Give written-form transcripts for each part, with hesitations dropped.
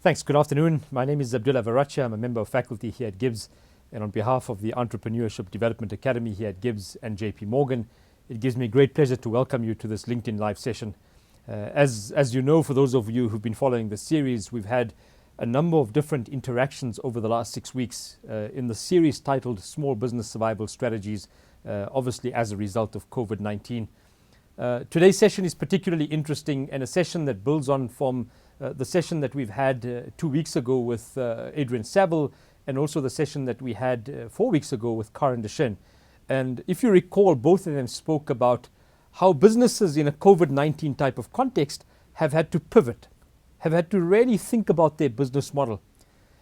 Thanks. Good afternoon. My name is Abdullah Varacha. I'm a member of faculty here at GIBS, and on behalf of the Entrepreneurship Development Academy here at GIBS and JP Morgan, it gives me great pleasure to welcome you to this LinkedIn Live session. As you know, for those of you who've been following the series, we've had a number of different interactions over the last 6 weeks in the series titled Small Business Survival Strategies, obviously as a result of COVID-19. Today's session is particularly interesting, and a session that builds on from the session that we've had 2 weeks ago with Adrian Saville, and also the session that we had 4 weeks ago with Karen Deshen. And if you recall, both of them spoke about how businesses in a COVID-19 type of context have had to pivot, have had to really think about their business model.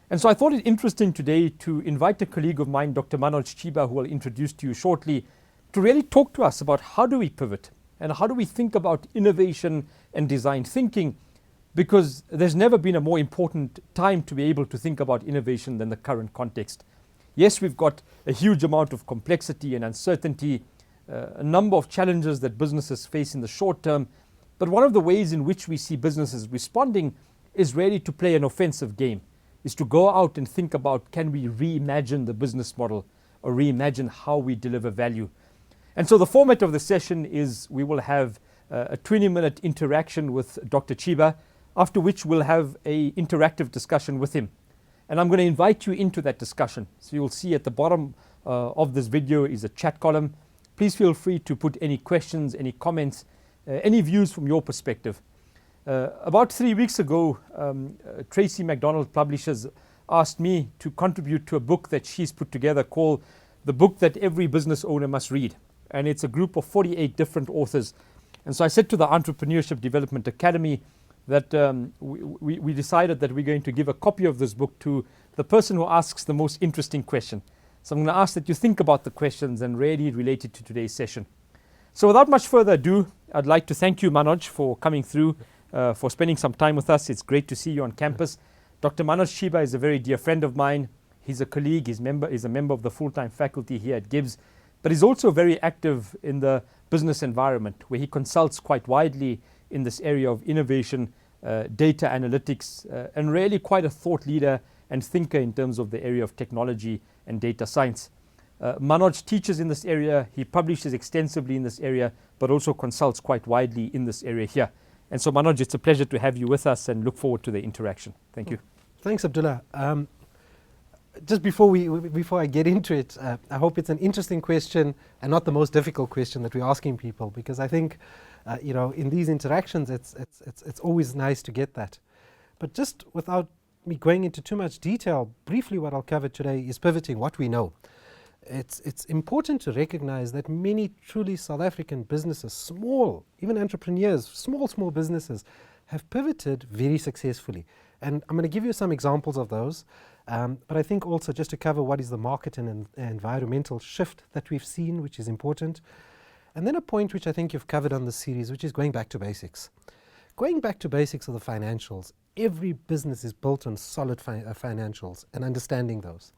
And so I thought it interesting today to invite a colleague of mine, Dr. Manoj Chiba, who I'll introduce to you shortly, to really talk to us about how do we pivot and how do we think about innovation and design thinking, because there's never been a more important time to be able to think about innovation than the current context. Yes, we've got a huge amount of complexity and uncertainty, a number of challenges that businesses face in the short term, but one of the ways in which we see businesses responding is really to play an offensive game, is to go out and think about, can we reimagine the business model or reimagine how we deliver value? And so the format of the session is we will have a 20-minute interaction with Dr. Chiba, after which we'll have an interactive discussion with him. And I'm going to invite you into that discussion. So you'll see at the bottom of this video is a chat column. Please feel free to put any questions, any comments, any views from your perspective. About 3 weeks ago, Tracy McDonald Publishers asked me to contribute to a book that she's put together called The Book That Every Business Owner Must Read. And it's a group of 48 different authors. And so I said to the Entrepreneurship Development Academy that we decided that we're going to give a copy of this book to the person who asks the most interesting question. So I'm going to ask that you think about the questions and really relate it to today's session. So without much further ado, I'd like to thank you, Manoj, for coming through, for spending some time with us. It's great to see you on campus. Dr. Manoj Chiba is a very dear friend of mine. He's a colleague, he's a member of the full-time faculty here at GIBS, but he's also very active in the business environment, where he consults quite widely in this area of innovation, data analytics, and really quite a thought leader and thinker in terms of the area of technology and data science. Manoj teaches in this area, he publishes extensively in this area, but also consults quite widely in this area here. And so Manoj, it's a pleasure to have you with us and look forward to the interaction. Thank you. Thanks, Abdullah. Just before I get into it, I hope it's an interesting question and not the most difficult question that we're asking people, because I think in these interactions, it's always nice to get that. But just without me going into too much detail, briefly what I'll cover today is pivoting, what we know. It's important to recognize that many truly South African businesses, small, even entrepreneurs, small businesses, have pivoted very successfully. And I'm going to give you some examples of those. But I think also just to cover what is the market and environmental shift that we've seen, which is important. And then a point which I think you've covered on the series, which is going back to basics. Going back to basics of the financials. Every business is built on solid financials and understanding those.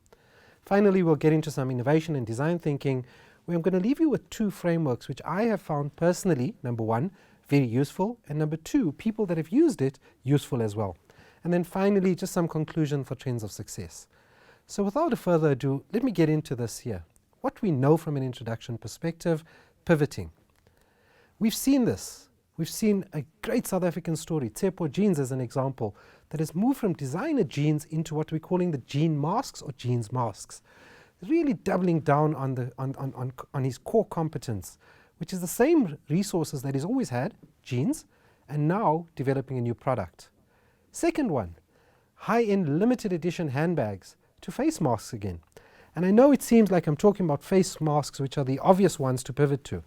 Finally, we'll get into some innovation and design thinking, where I'm going to leave you with 2 frameworks which I have found personally, number 1, very useful, and number 2, people that have used it, useful as well. And then finally, just some conclusion for trends of success. So without further ado, let me get into this here. What we know from an introduction perspective, pivoting. We've seen this. We've seen a great South African story, Tsepo Jeans as an example, that has moved from designer jeans into what we're calling the jean masks or jeans masks. Really doubling down on his core competence, which is the same resources that he's always had, jeans, and now developing a new product. Second one, high-end limited edition handbags to face masks again. And I know it seems like I'm talking about face masks, which are the obvious ones to pivot to.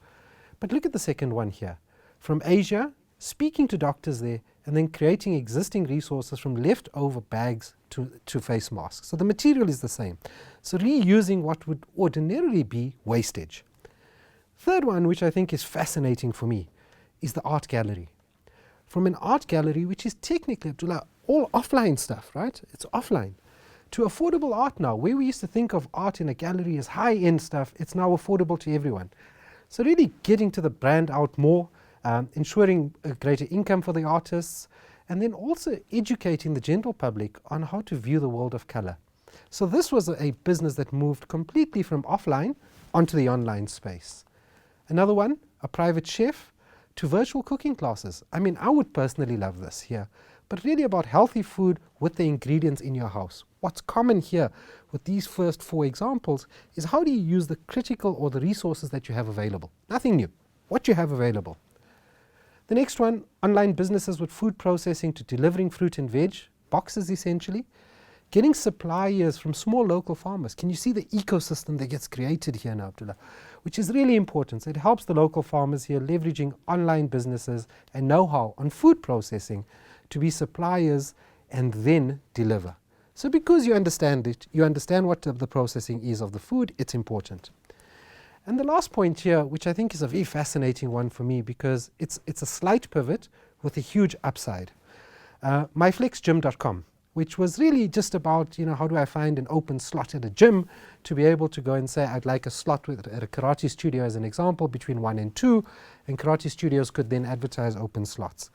But look at the second one here. From Asia, speaking to doctors there, and then creating existing resources from leftover bags to face masks. So the material is the same. So reusing what would ordinarily be wastage. Third one, which I think is fascinating for me, is the art gallery. From an art gallery, which is technically, Abdullah, all offline stuff, right? It's offline. To affordable art now, where we used to think of art in a gallery as high-end stuff, it's now affordable to everyone. So really getting to the brand out more, ensuring a greater income for the artists, and then also educating the general public on how to view the world of color. So this was a business that moved completely from offline onto the online space. Another one, a private chef to virtual cooking classes. I mean, I would personally love this here, but really about healthy food with the ingredients in your house. What's common here with these first 4 examples is how do you use the critical or the resources that you have available? Nothing new, what you have available. The next one, online businesses with food processing to delivering fruit and veg, boxes essentially. Getting suppliers from small local farmers. Can you see the ecosystem that gets created here now, Abdullah? Which is really important. So it helps the local farmers here leveraging online businesses and know-how on food processing to be suppliers and then deliver. So because you understand it, you understand what the processing is of the food, it's important. And the last point here, which I think is a very fascinating one for me because it's a slight pivot with a huge upside. myflexgym.com, which was really just about, how do I find an open slot at a gym to be able to go and say, I'd like a slot at a karate studio as an example between 1 and 2, and karate studios could then advertise open slots.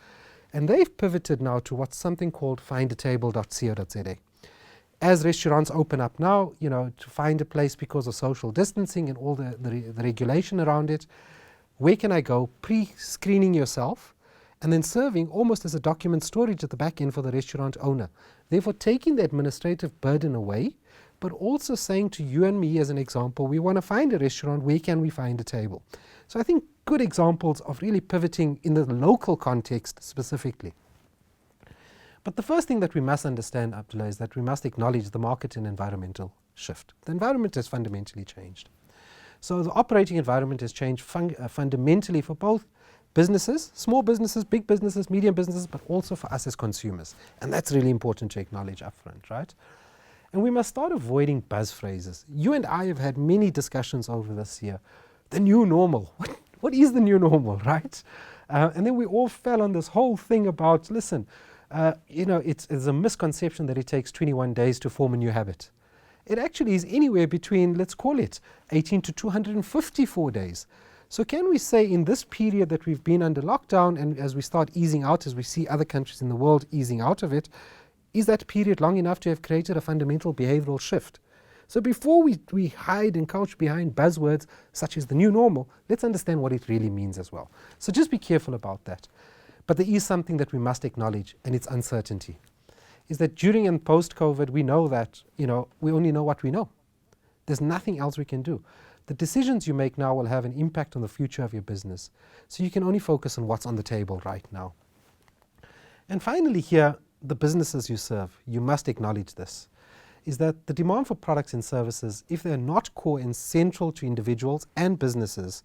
And they've pivoted now to what's something called findatable.co.za. As restaurants open up now, to find a place because of social distancing and all the regulation around it, where can I go? Pre-screening yourself and then serving almost as a document storage at the back end for the restaurant owner. Therefore, taking the administrative burden away, but also saying to you and me as an example, we want to find a restaurant, where can we find a table? So I think good examples of really pivoting in the local context specifically. But the first thing that we must understand, Abdullah, is that we must acknowledge the market and environmental shift. The environment has fundamentally changed. So the operating environment has changed fundamentally for both businesses, small businesses, big businesses, medium businesses, but also for us as consumers. And that's really important to acknowledge upfront, right? And we must start avoiding buzz phrases. You and I have had many discussions over this year. The new normal. What is the new normal, right? And then we all fell on this whole thing about, listen, it's a misconception that it takes 21 days to form a new habit. It actually is anywhere between, let's call it, 18 to 254 days. So can we say in this period that we've been under lockdown, and as we start easing out, as we see other countries in the world easing out of it, is that period long enough to have created a fundamental behavioral shift? So before we hide and couch behind buzzwords such as the new normal, let's understand what it really means as well. So just be careful about that. But there is something that we must acknowledge, and it's uncertainty. Is that during and post-COVID, we know that, we only know what we know. There's nothing else we can do. The decisions you make now will have an impact on the future of your business. So you can only focus on what's on the table right now. And finally here, the businesses you serve, you must acknowledge this, is that the demand for products and services, if they're not core and central to individuals and businesses,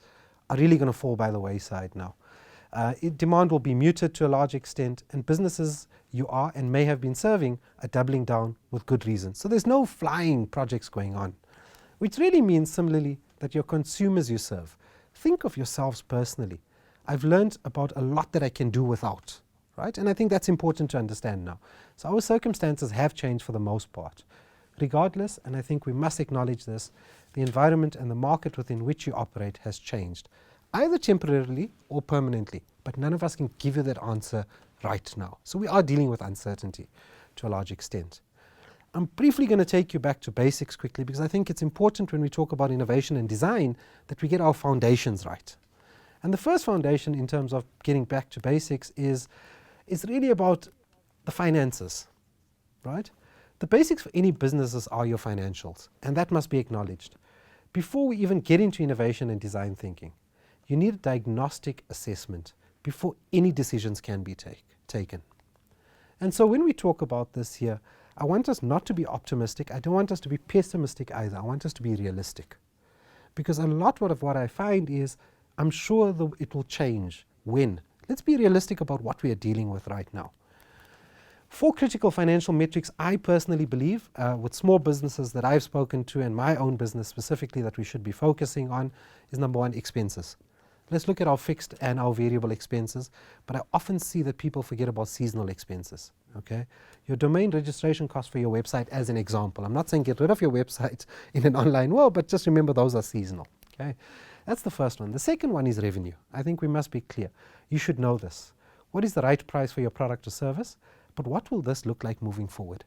are really going to fall by the wayside now. Demand will be muted to a large extent, and businesses you are and may have been serving are doubling down with good reason. So there's no flying projects going on, which really means similarly that your consumers you serve, think of yourselves personally. I've learned about a lot that I can do without, right? And I think that's important to understand now. So our circumstances have changed for the most part. Regardless, and I think we must acknowledge this, the environment and the market within which you operate has changed, either temporarily or permanently, but none of us can give you that answer right now. So we are dealing with uncertainty to a large extent. I'm briefly going to take you back to basics quickly because I think it's important when we talk about innovation and design that we get our foundations right. And the first foundation in terms of getting back to basics is really about the finances, right? The basics for any businesses are your financials, and that must be acknowledged. Before we even get into innovation and design thinking, you need a diagnostic assessment before any decisions can be taken. And so when we talk about this here, I want us not to be optimistic. I don't want us to be pessimistic either. I want us to be realistic. Because a lot of what I find is, I'm sure it will change. When? Let's be realistic about what we are dealing with right now. 4 critical financial metrics I personally believe with small businesses that I've spoken to and my own business specifically that we should be focusing on is number 1, expenses. Let's look at our fixed and our variable expenses, but I often see that people forget about seasonal expenses, okay? Your domain registration cost for your website as an example. I'm not saying get rid of your website in an online world, but just remember those are seasonal, okay? That's the first one. The second one is revenue. I think we must be clear. You should know this. What is the right price for your product or service? But what will this look like moving forward?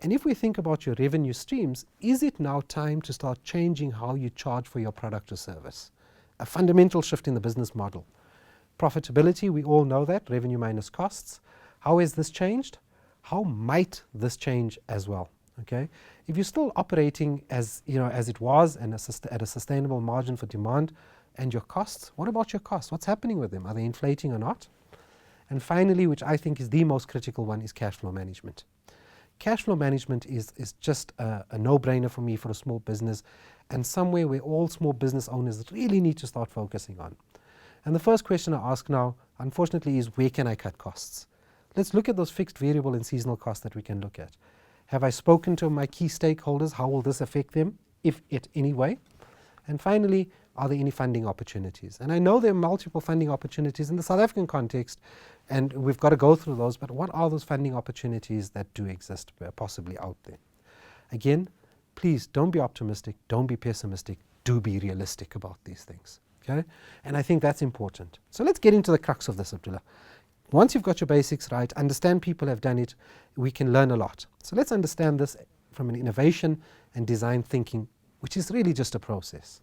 And if we think about your revenue streams, is it now time to start changing how you charge for your product or service? A fundamental shift in the business model. Profitability, we all know that, revenue minus costs. How has this changed? How might this change as well? Okay, if you're still operating as it was and at a sustainable margin for demand and your costs, what about your costs? What's happening with them? Are they inflating or not? And finally, which I think is the most critical one, is cash flow management. Cash flow management is just a no-brainer for me for a small business, and somewhere where all small business owners really need to start focusing on. And the first question I ask now, unfortunately, is where can I cut costs? Let's look at those fixed, variable and seasonal costs that we can look at. Have I spoken to my key stakeholders? How will this affect them, if it any way? And finally, are there any funding opportunities? And I know there are multiple funding opportunities in the South African context, and we've got to go through those, but what are those funding opportunities that do exist possibly out there? Again, please don't be optimistic, don't be pessimistic, do be realistic about these things. Okay? And I think that's important. So let's get into the crux of this, Abdullah. Once you've got your basics right, understand people have done it, we can learn a lot. So let's understand this from an innovation and design thinking, which is really just a process.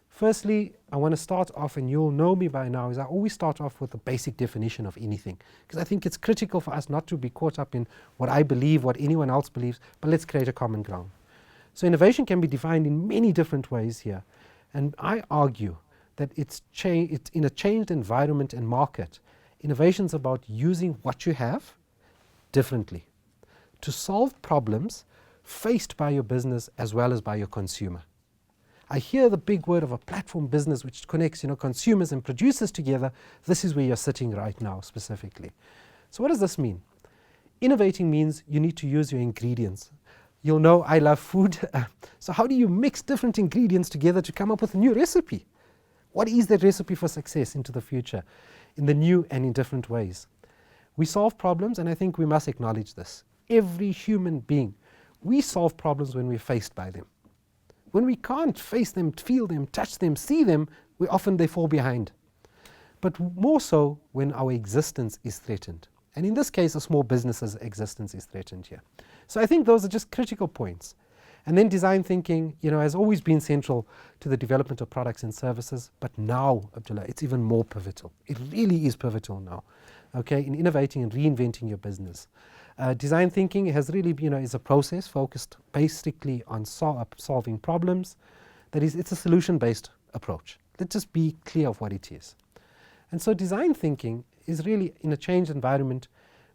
Firstly, I want to start off, and you'll know me by now, is I always start off with the basic definition of anything, because I think it's critical for us not to be caught up in what I believe, what anyone else believes, but let's create a common ground. So innovation can be defined in many different ways here, and I argue that it's in a changed environment and market. Innovation is about using what you have differently to solve problems faced by your business as well as by your consumer. I hear the big word of a platform business which connects consumers and producers together. This is where you're sitting right now specifically. So what does this mean? Innovating means you need to use your ingredients. You'll know I love food. So how do you mix different ingredients together to come up with a new recipe? What is that recipe for success into the future in the new and in different ways? We solve problems, and I think we must acknowledge this. Every human being, we solve problems when we're faced by them. When we can't face them, feel them, touch them, see them, they fall behind. But more so when our existence is threatened. And in this case, a small business's existence is threatened here. So I think those are just critical points. And then design thinking, has always been central to the development of products and services, but now, Abdullah, it's even more pivotal. It really is pivotal now, okay, in innovating and reinventing your business. Design thinking has really, is a process focused basically on solving problems. That is, it's a solution-based approach. Let's just be clear of what it is. And so design thinking is really, in a changed environment,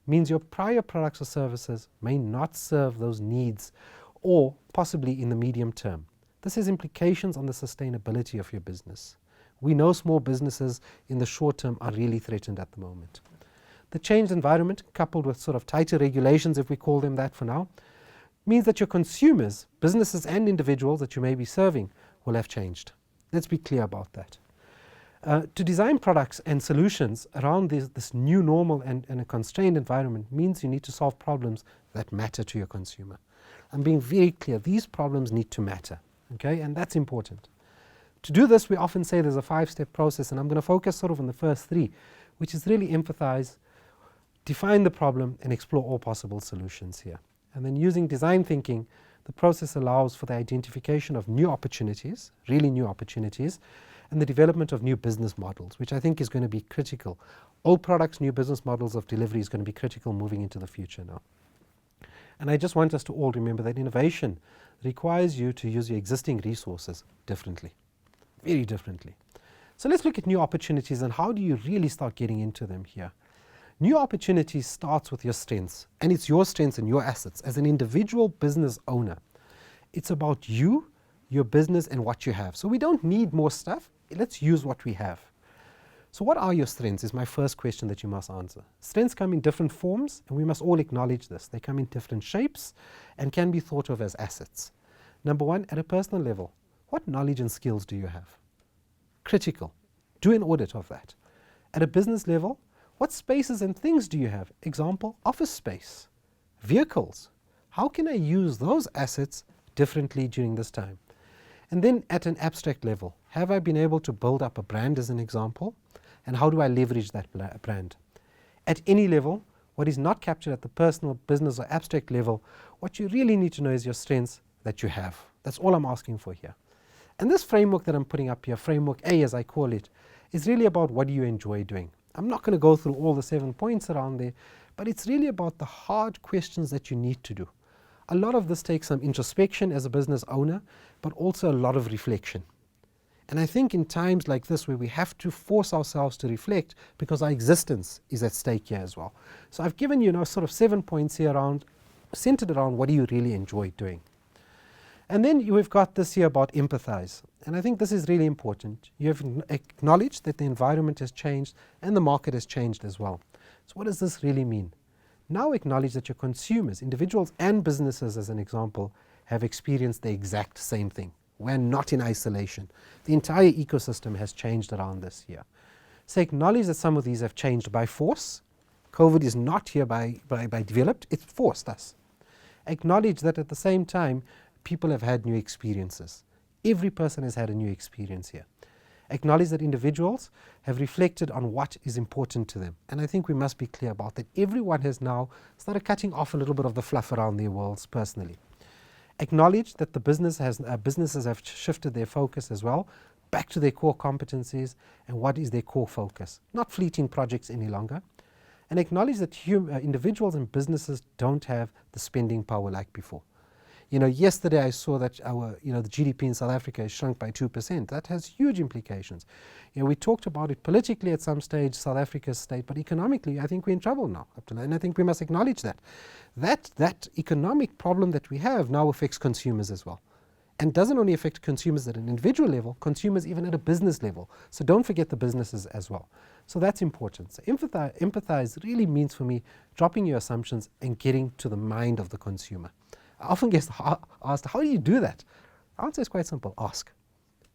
means your prior products or services may not serve those needs or possibly in the medium term. This has implications on the sustainability of your business. We know small businesses in the short term are really threatened at the moment. The changed environment, coupled with sort of tighter regulations, if we call them that for now, means that your consumers, businesses and individuals that you may be serving, will have changed. Let's be clear about that. To design products and solutions around this new normal and a constrained environment means you need to solve problems that matter to your consumer. I'm being very clear, these problems need to matter, okay, and that's important. To do this, we often say there's a 5-step process, and I'm going to focus sort of on the first 3, which is really emphasize, define the problem, and explore all possible solutions here. And then using design thinking, the process allows for the identification of new opportunities, really new opportunities, and the development of new business models, which I think is going to be critical. Old products, new business models of delivery is going to be critical moving into the future now. And I just want us to all remember that innovation requires you to use your existing resources differently, very differently. So let's look at new opportunities and how do you really start getting into them here. New opportunities starts with your strengths, and it's your strengths and your assets. As an individual business owner, it's about you, your business, and what you have. So we don't need more stuff. Let's use what we have. So what are your strengths is my first question that you must answer. Strengths come in different forms, and we must all acknowledge this. They come in different shapes and can be thought of as assets. Number 1, at a personal level, what knowledge and skills do you have? Critical. Do an audit of that. At a business level, what spaces and things do you have? Example, office space, vehicles. How can I use those assets differently during this time? And then at an abstract level, have I been able to build up a brand as an example? And how do I leverage that brand? at any level, what is not captured at the personal, business or abstract level, what you really need to know is your strengths that you have. That's all I'm asking for here. And this framework that I'm putting up here, framework A as I call it, is really about what do you enjoy doing. I'm not going to go through all the 7 points around there, but it's really about the hard questions that you need to do. A lot of this takes some introspection as a business owner, but also a lot of reflection. And I think in times like this where we have to force ourselves to reflect because our existence is at stake here as well. So I've given you sort of 7 points here centered around what do you really enjoy doing. And then we've got this here about empathize. And I think this is really important. You have acknowledged that the environment has changed and the market has changed as well. So what does this really mean? Now acknowledge that your consumers, individuals and businesses as an example, have experienced the exact same thing. We're not in isolation. The entire ecosystem has changed around this here. So acknowledge that some of these have changed by force. COVID is not here by developed, it's forced us. Acknowledge that at the same time, people have had new experiences. Every person has had a new experience here. Acknowledge that individuals have reflected on what is important to them. And I think we must be clear about that. Everyone has now started cutting off a little bit of the fluff around their worlds personally. Acknowledge that the businesses have shifted their focus as well back to their core competencies and what is their core focus, not fleeting projects any longer. And acknowledge that individuals and businesses don't have the spending power like before. Yesterday I saw that the GDP in South Africa has shrunk by 2%. That has huge implications. We talked about it politically at some stage, South Africa's state, but economically I think we're in trouble now. And I think we must acknowledge that. That economic problem that we have now affects consumers as well. And doesn't only affect consumers at an individual level, consumers even at a business level. So don't forget the businesses as well. So that's important. So empathize really means for me dropping your assumptions and getting to the mind of the consumer. I often get asked, how do you do that? The answer is quite simple, ask.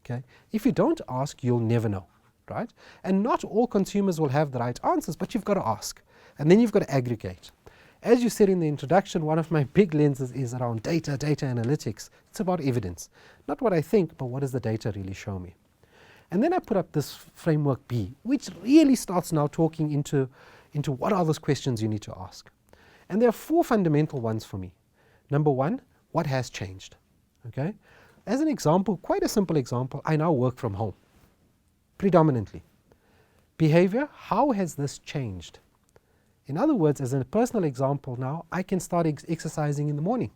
Okay? If you don't ask, you'll never know, right? And not all consumers will have the right answers, but you've got to ask. And then you've got to aggregate. As you said in the introduction, one of my big lenses is around data analytics. It's about evidence. Not what I think, but what does the data really show me? And then I put up this framework B, which really starts now talking into what are those questions you need to ask. And there are 4 fundamental ones for me. Number 1, what has changed? Okay? As an example, quite a simple example, I now work from home, predominantly. Behavior, how has this changed? In other words, as a personal example now, I can start exercising in the morning.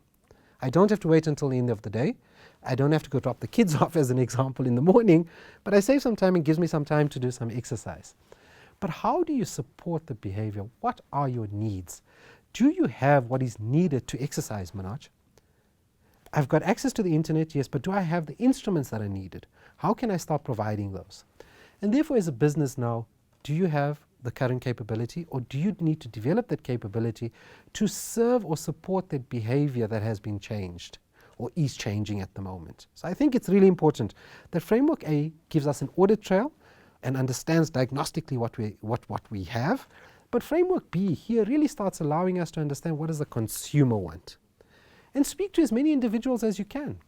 I don't have to wait until the end of the day. I don't have to go drop the kids off as an example in the morning, but I save some time and gives me some time to do some exercise. But how do you support the behavior? What are your needs? Do you have what is needed to exercise, Manoj? I've got access to the internet, yes, but do I have the instruments that are needed? How can I start providing those? And therefore, as a business now, do you have the current capability, or do you need to develop that capability to serve or support that behavior that has been changed or is changing at the moment? So I think it's really important that Framework A gives us an audit trail and understands diagnostically what we have. But Framework B here really starts allowing us to understand what does the consumer want. And speak to as many individuals as you can.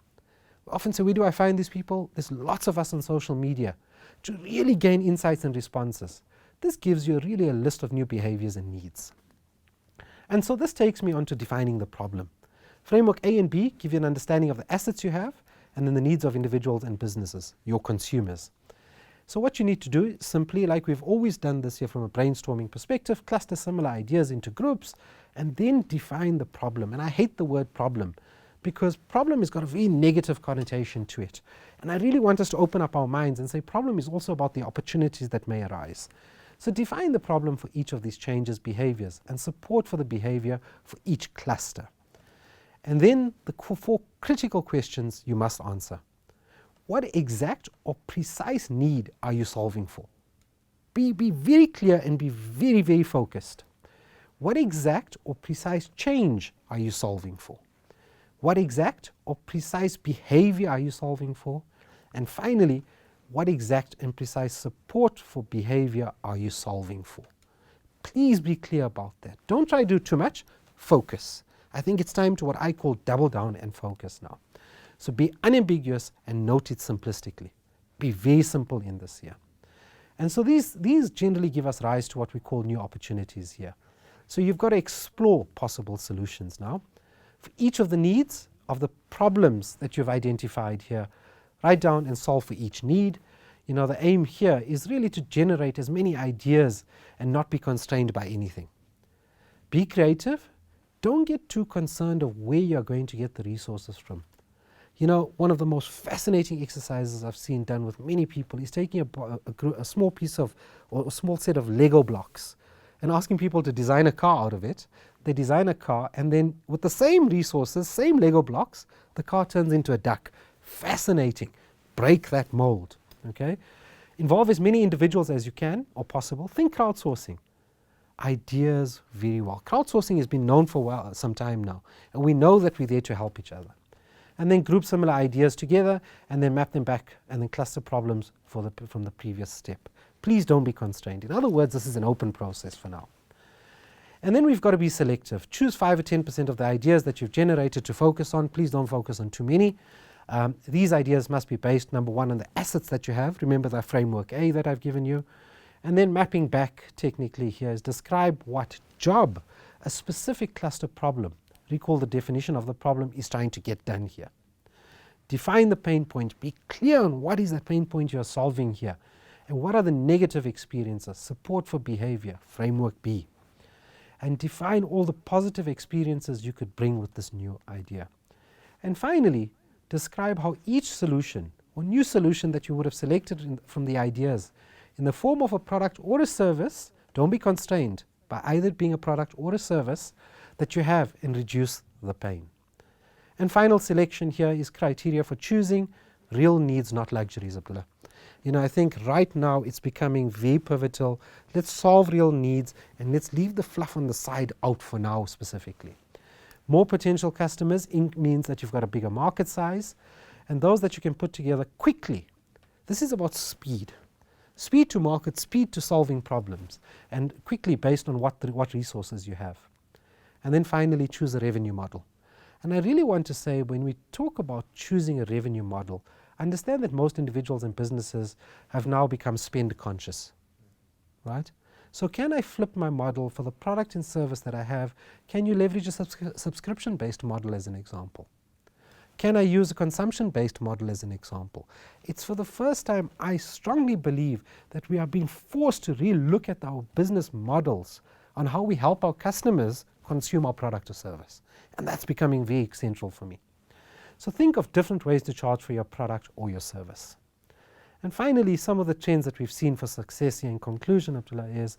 We often say, where do I find these people? There's lots of us on social media to really gain insights and responses. This gives you really a list of new behaviors and needs. And so this takes me on to defining the problem. Framework A and B give you an understanding of the assets you have and then the needs of individuals and businesses, your consumers. So what you need to do is simply, like we've always done this here from a brainstorming perspective, cluster similar ideas into groups and then define the problem. And I hate the word problem because problem has got a very negative connotation to it. And I really want us to open up our minds and say problem is also about the opportunities that may arise. So define the problem for each of these changes, behaviors, and support for the behavior for each cluster. And then the 4 critical questions you must answer. What exact or precise need are you solving for? Be very clear and be very, very focused. What exact or precise change are you solving for? What exact or precise behavior are you solving for? And finally, what exact and precise support for behavior are you solving for? Please be clear about that. Don't try to do too much, focus. I think it's time to what I call double down and focus now. So be unambiguous and note it simplistically. Be very simple in this here. And so these generally give us rise to what we call new opportunities here. So you've got to explore possible solutions now. For each of the needs of the problems that you've identified here, write down and solve for each need. You know, the aim here is really to generate as many ideas and not be constrained by anything. Be creative. Don't get too concerned of where you're going to get the resources from. You know, one of the most fascinating exercises I've seen done with many people is taking a small piece of, or a small set of Lego blocks and asking people to design a car out of it. They design a car, and then with the same resources, same Lego blocks, the car turns into a duck. Fascinating. Break that mold. Okay? Involve as many individuals as you can or possible. Think crowdsourcing. Ideas very well. Crowdsourcing has been known for some time now, and we know that we're there to help each other. And then group similar ideas together and then map them back and then cluster problems from the previous step. Please don't be constrained. In other words, this is an open process for now. And then we've got to be selective. Choose 5 or 10% of the ideas that you've generated to focus on. Please don't focus on too many. These ideas must be based, number one, on the assets that you have. Remember the framework A that I've given you. And then mapping back technically here is describe what job a specific cluster problem, recall the definition of the problem, is trying to get done here. Define the pain point. Be clear on what is the pain point you're solving here. And what are the negative experiences? Support for behavior, framework B. And define all the positive experiences you could bring with this new idea. And finally, describe how each solution or new solution that you would have selected from the ideas in the form of a product or a service, don't be constrained by either it being a product or a service that you have, and reduce the pain. And final selection here is criteria for choosing real needs, not luxuries, Abdullah. You know, I think right now it's becoming very pivotal. Let's solve real needs and let's leave the fluff on the side out for now specifically. More potential customers means that you've got a bigger market size, and those that you can put together quickly. This is about speed. Speed to market, speed to solving problems, and quickly based on what resources you have. And then finally, choose a revenue model. And I really want to say, when we talk about choosing a revenue model, understand that most individuals and businesses have now become spend conscious, right? So can I flip my model for the product and service that I have? Can you leverage a subscription-based model as an example? Can I use a consumption-based model as an example? It's for the first time, I strongly believe that we are being forced to really look at our business models on how we help our customers consume our product or service. And that's becoming very central for me. So think of different ways to charge for your product or your service. And finally, some of the trends that we've seen for success here in conclusion, Abdullah, is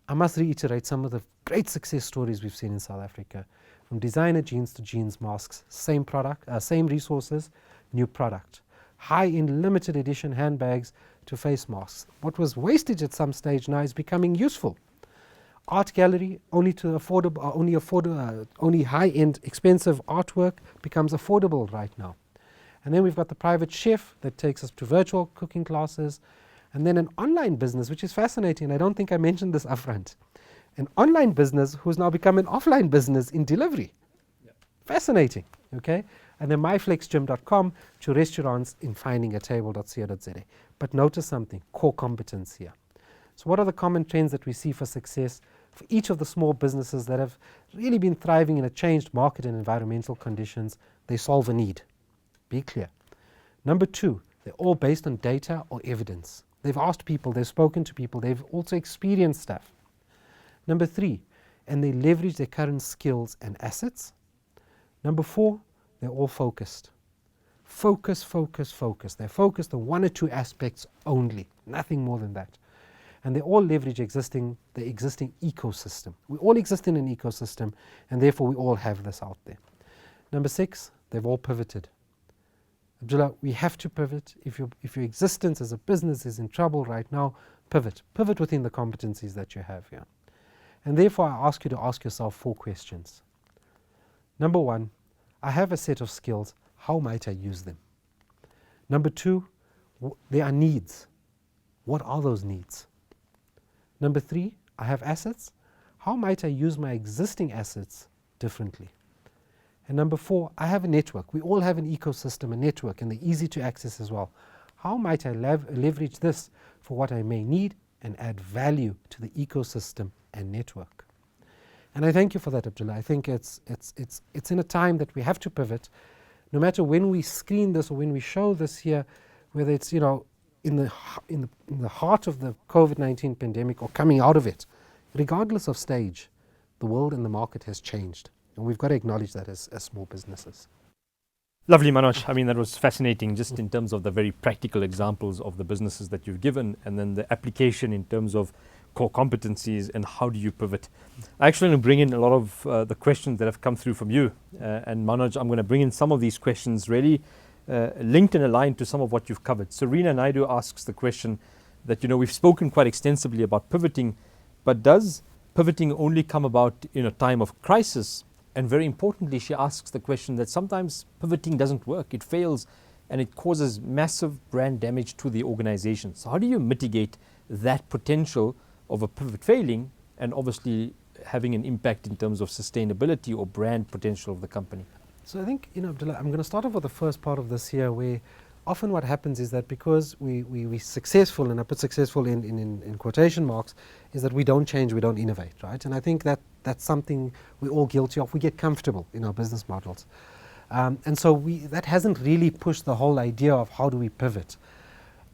I must reiterate some of the great success stories we've seen in South Africa. From designer jeans to jeans masks, same product, same resources, new product. High-end limited edition handbags to face masks. What was wastage at some stage now is becoming useful. Art gallery, only high-end expensive artwork becomes affordable right now. And then we've got the private chef that takes us to virtual cooking classes, and then an online business, which is fascinating. I don't think I mentioned this upfront. An online business who's now become an offline business in delivery. Yep. Fascinating, okay? And then myflexgym.com to restaurants in findingatable.co.za. But notice something, core competence here. So what are the common trends that we see for success for each of the small businesses that have really been thriving in a changed market and environmental conditions? They solve a need. Be clear. Number two, they're all based on data or evidence. They've asked people, they've spoken to people, they've also experienced stuff. Number three, and they leverage their current skills and assets. Number four, they're all focused. Focus, focus, focus. They're focused on one or two aspects only, nothing more than that. And they all leverage the existing ecosystem. We all exist in an ecosystem, and therefore we all have this out there. Number six, they've all pivoted. Abdullah, we have to pivot. If your existence as a business is in trouble right now, pivot. Pivot within the competencies that you have here. And therefore, I ask you to ask yourself 4 questions. Number 1, I have a set of skills. How might I use them? Number 2, there are needs. What are those needs? Number 3, I have assets. How might I use my existing assets differently? And number 4, I have a network. We all have an ecosystem, a network, and they're easy to access as well. How might I leverage this for what I may need and add value to the ecosystem and network? And I thank you for that, Abdullah. I think it's in a time that we have to pivot. No matter when we screen this or when we show this here, whether it's, in the heart of the COVID-19 pandemic or coming out of it, regardless of stage, the world and the market has changed. And we've got to acknowledge that as small businesses. Lovely, Manoj. I mean, that was fascinating just in terms of the very practical examples of the businesses that you've given, and then the application in terms of core competencies and how do you pivot. I actually want to bring in a lot of the questions that have come through from you. And Manoj, I'm going to bring in some of these questions really linked and aligned to some of what you've covered. Serena Naidu asks the question that, we've spoken quite extensively about pivoting, but does pivoting only come about in a time of crisis? And very importantly, she asks the question that sometimes pivoting doesn't work, it fails, and it causes massive brand damage to the organization. So how do you mitigate that potential of a pivot failing and obviously having an impact in terms of sustainability or brand potential of the company? So I think, Abdullah, I'm going to start off with the first part of this here, where often what happens is that because we're successful, and I put successful in quotation marks, is that we don't change, we don't innovate, right? And I think that's something we're all guilty of. We get comfortable in our business models. And so that hasn't really pushed the whole idea of how do we pivot.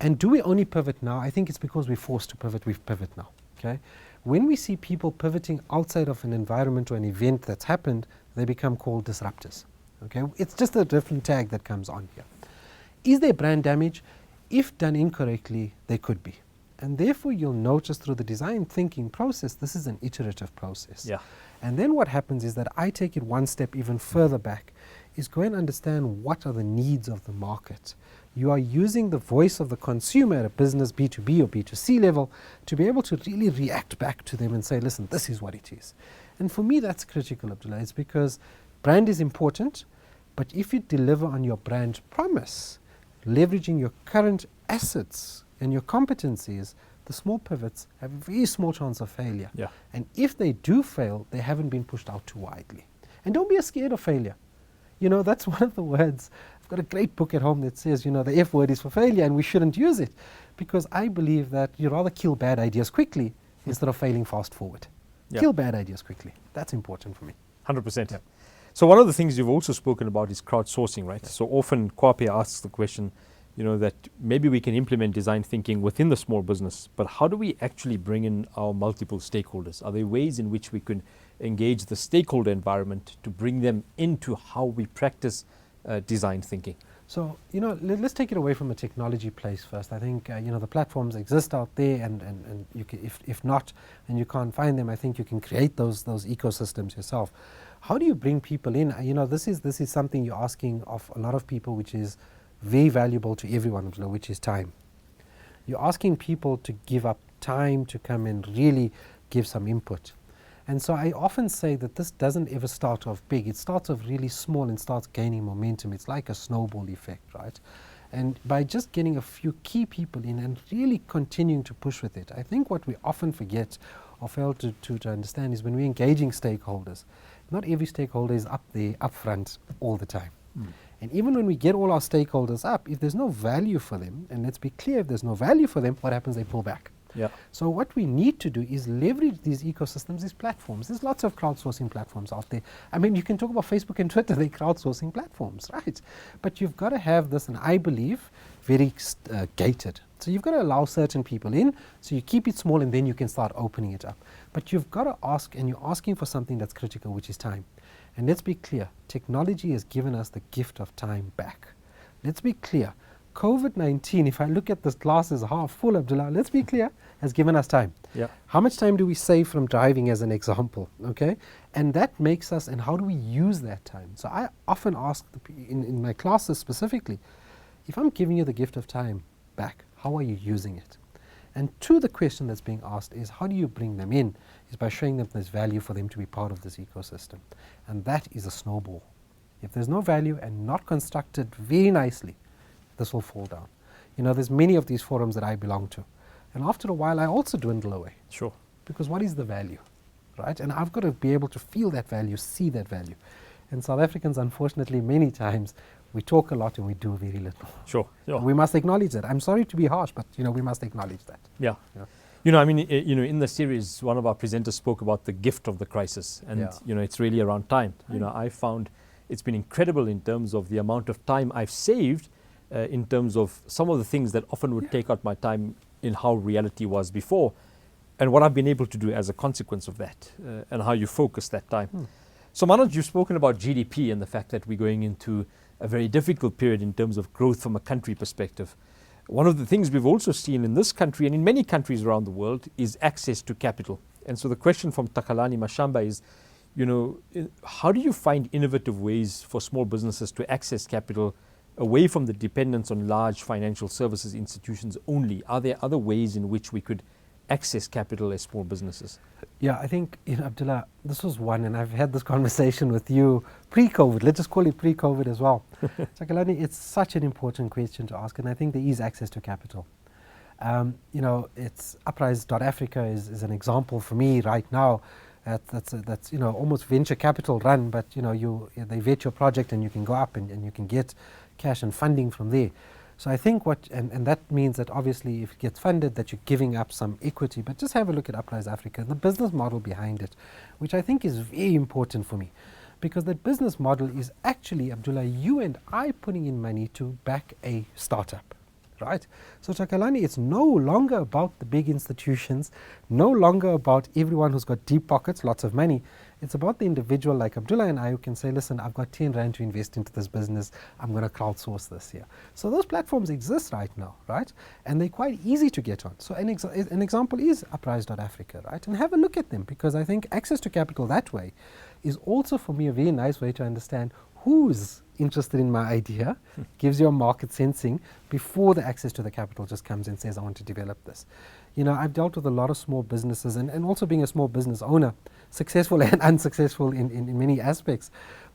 And do we only pivot now? I think it's because we're forced to pivot, we've pivoted now, okay? When we see people pivoting outside of an environment or an event that's happened, they become called disruptors, okay? It's just a different tag that comes on here. Is there brand damage? If done incorrectly, there could be. And therefore, you'll notice through the design thinking process, this is an iterative process. Yeah. And then what happens is that I take it one step even further back, is go and understand what are the needs of the market. You are using the voice of the consumer at a business B2B or B2C level to be able to really react back to them and say, listen, this is what it is. And for me, that's critical, Abdullah. It's because brand is important, but if you deliver on your brand promise, leveraging your current assets and your competencies, the small pivots have a very small chance of failure. Yeah. And if they do fail, they haven't been pushed out too widely. And don't be scared of failure. That's one of the words. I've got a great book at home that says, the F word is for failure and we shouldn't use it. Because I believe that you rather kill bad ideas quickly instead of failing fast forward. Yeah. Kill bad ideas quickly. That's important for me. 100%. Yeah. So one of the things you've also spoken about is crowdsourcing, right? Yeah. So often Kwape asks the question, that maybe we can implement design thinking within the small business, but how do we actually bring in our multiple stakeholders? Are there ways in which we can engage the stakeholder environment to bring them into how we practice design thinking? So, let's take it away from a technology place first. I think, the platforms exist out there, and you can, if not, and you can't find them, I think you can create those ecosystems yourself. How do you bring people in? This is something you're asking of a lot of people, which is very valuable to everyone, which is time. You're asking people to give up time to come and really give some input. And so I often say that this doesn't ever start off big. It starts off really small and starts gaining momentum. It's like a snowball effect, right? And by just getting a few key people in and really continuing to push with it, I think what we often forget or fail to understand is when we're engaging stakeholders, not every stakeholder is up there, up front all the time. And even when we get all our stakeholders up, if there's no value for them, and let's be clear, if there's no value for them, what happens? They pull back. Yeah. So what we need to do is leverage these ecosystems, these platforms. There's lots of crowdsourcing platforms out there. I mean, you can talk about Facebook and Twitter, they're crowdsourcing platforms, right? But you've got to have this, and I believe, very gated. So you've got to allow certain people in, so you keep it small and then you can start opening it up. But you've got to ask, and you're asking for something that's critical, which is time. And let's be clear, technology has given us the gift of time back. Let's be clear, COVID-19, if I look at this glass as half full, Abdullah, let's be clear, has given us time. Yeah. How much time do we save from driving as an example, okay? And that makes us, and how do we use that time? So I often ask, in my classes specifically, if I'm giving you the gift of time back, how are you using it? And to the question that's being asked is, how do you bring them in? Is by showing them there's value for them to be part of this ecosystem. And that is a snowball. If there's no value and not constructed very nicely, this will fall down. There's many of these forums that I belong to. And after a while, I also dwindle away. Sure. Because what is the value, right? And I've got to be able to feel that value, see that value. And South Africans, unfortunately, many times, We talk a lot and we do very little. Sure. We must acknowledge that. I'm sorry to be harsh, but we must acknowledge that. Yeah. In the series, one of our presenters spoke about the gift of the crisis, and it's really around time. I found it's been incredible in terms of the amount of time I've saved, in terms of some of the things that often would take out my time in how reality was before, and what I've been able to do as a consequence of that, and how you focus that time. So Manoj, you've spoken about GDP and the fact that we're going into a very difficult period in terms of growth from a country perspective. One of the things we've also seen in this country and in many countries around the world is access to capital. And so the question from Takalani Mashamba is, how do you find innovative ways for small businesses to access capital away from the dependence on large financial services institutions only? Are there other ways in which we could access capital as small businesses? Yeah, I think, Abdullah, this was one, and I've had this conversation with you pre-COVID. Let's just call it pre-COVID as well. Takalani, it's such an important question to ask, and I think there is access to capital. It's Uprise.Africa is an example for me right now. That's almost venture capital run, but they vet your project and you can go up and you can get cash and funding from there. So I think and that means that obviously if it gets funded that you're giving up some equity, but just have a look at Uprise Africa and the business model behind it, which I think is very important for me. Because that business model is actually, Abdullah, you and I putting in money to back a startup, right? So Takalani, it's no longer about the big institutions, no longer about everyone who's got deep pockets, lots of money. It's about the individual like Abdullah and I who can say, listen, I've got 10 Rand to invest into this business. I'm going to crowdsource this here. So those platforms exist right now, right? And they're quite easy to get on. So an example is Uprise.Africa, right? And have a look at them, because I think access to capital that way is also for me a very nice way to understand who's interested in my idea, gives you a market sensing before the access to the capital just comes and says, I want to develop this. I've dealt with a lot of small businesses and also being a small business owner, successful and unsuccessful in many aspects,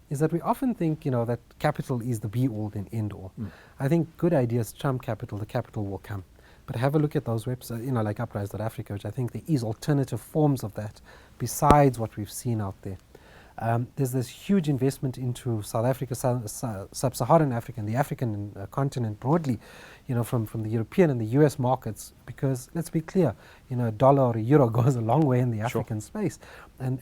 is that we often think, that capital is the be-all and end-all. I think good ideas trump capital, the capital will come. But have a look at those websites, like Uprise.Africa, which I think there is alternative forms of that besides what we've seen out there. There's this huge investment into South Africa, Sub-Saharan Africa, and the African continent broadly, from the European and the US markets, because let's be clear, a dollar or a euro goes a long way in the African space. And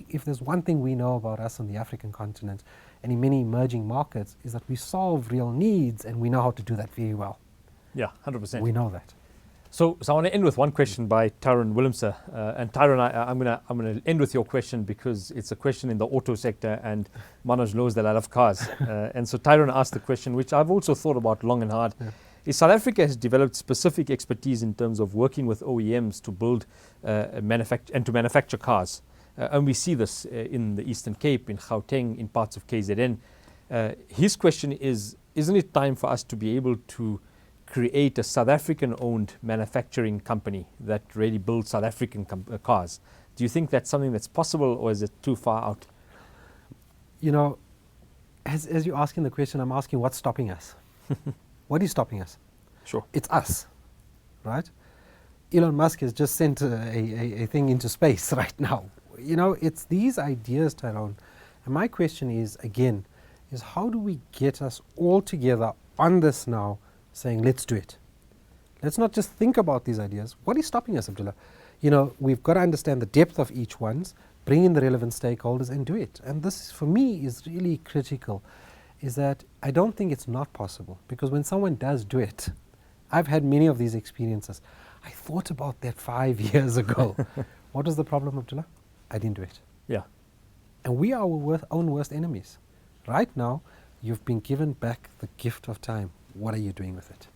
if there's one thing we know about us on the African continent and in many emerging markets, is that we solve real needs and we know how to do that very well. Yeah, 100%. We know that. So I want to end with one question by Tyrone Willemse. And Tyrone, I'm going to end with your question because it's a question in the auto sector, and Manoj knows that I love cars. And so Tyrone asked the question, which I've also thought about long and hard. Is South Africa has developed specific expertise in terms of working with OEMs to build and to manufacture cars. And we see this in the Eastern Cape, in Gauteng, in parts of KZN. His question is, isn't it time for us to be able to create a South African-owned manufacturing company that really builds South African cars? Do you think that's something that's possible, or is it too far out? As you're asking the question, I'm asking what's stopping us? What is stopping us? Sure. It's us, right? Elon Musk has just sent a thing into space right now. It's these ideas, Tyrone. And my question is how do we get us all together on this now, saying, let's do it. Let's not just think about these ideas. What is stopping us, Abdullah? We've got to understand the depth of each one's, bring in the relevant stakeholders and do it. And this, for me, is really critical, is that I don't think it's not possible. Because when someone does do it, I've had many of these experiences. I thought about that 5 years ago. What was the problem, Abdullah? I didn't do it. Yeah. And we are our own worst enemies. Right now, you've been given back the gift of time. What are you doing with it?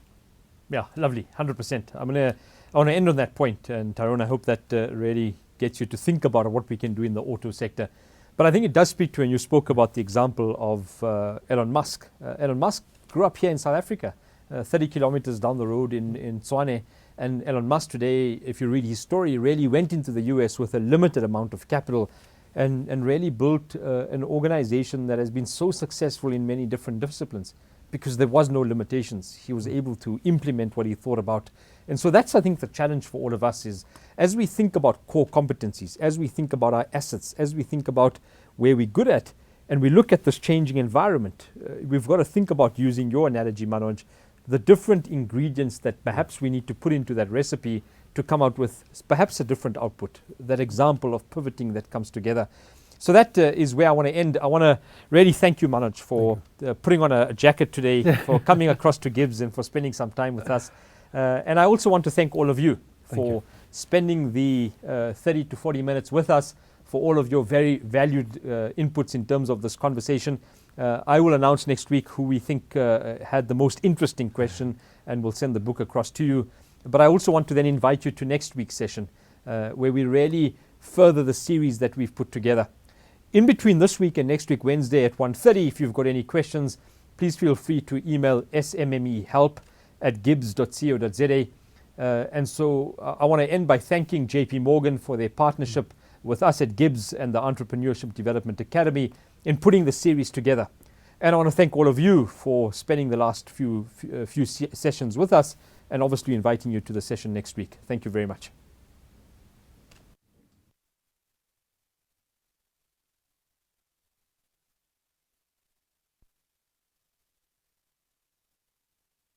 Yeah, lovely, 100%. I want to end on that point, and Tyrone, I hope that really gets you to think about what we can do in the auto sector. But I think it does speak to, and you spoke about the example of Elon Musk. Elon Musk grew up here in South Africa, 30 kilometers down the road in Tshwane. And Elon Musk today, if you read his story, really went into the US with a limited amount of capital and really built an organization that has been so successful in many different disciplines. Because there was no limitations. He was able to implement what he thought about. And so that's, I think, the challenge for all of us is, as we think about core competencies, as we think about our assets, as we think about where we're good at, and we look at this changing environment, we've got to think about, using your analogy, Manoj, the different ingredients that perhaps we need to put into that recipe to come out with perhaps a different output, that example of pivoting that comes together. So that is where I want to end. I want to really thank you, Manoj, for putting on a jacket today, for coming across to GIBS and for spending some time with us. And I also want to thank all of you for spending the 30 to 40 minutes with us, for all of your very valued inputs in terms of this conversation. I will announce next week who we think had the most interesting question, and we'll send the book across to you. But I also want to then invite you to next week's session, where we really further the series that we've put together. In between this week and next week, Wednesday at 1:30, if you've got any questions, please feel free to email smmehelp@gibs.co.za. And so I want to end by thanking JP Morgan for their partnership with us at GIBS and the Entrepreneurship Development Academy in putting the series together. And I want to thank all of you for spending the last few sessions with us, and obviously inviting you to the session next week. Thank you very much.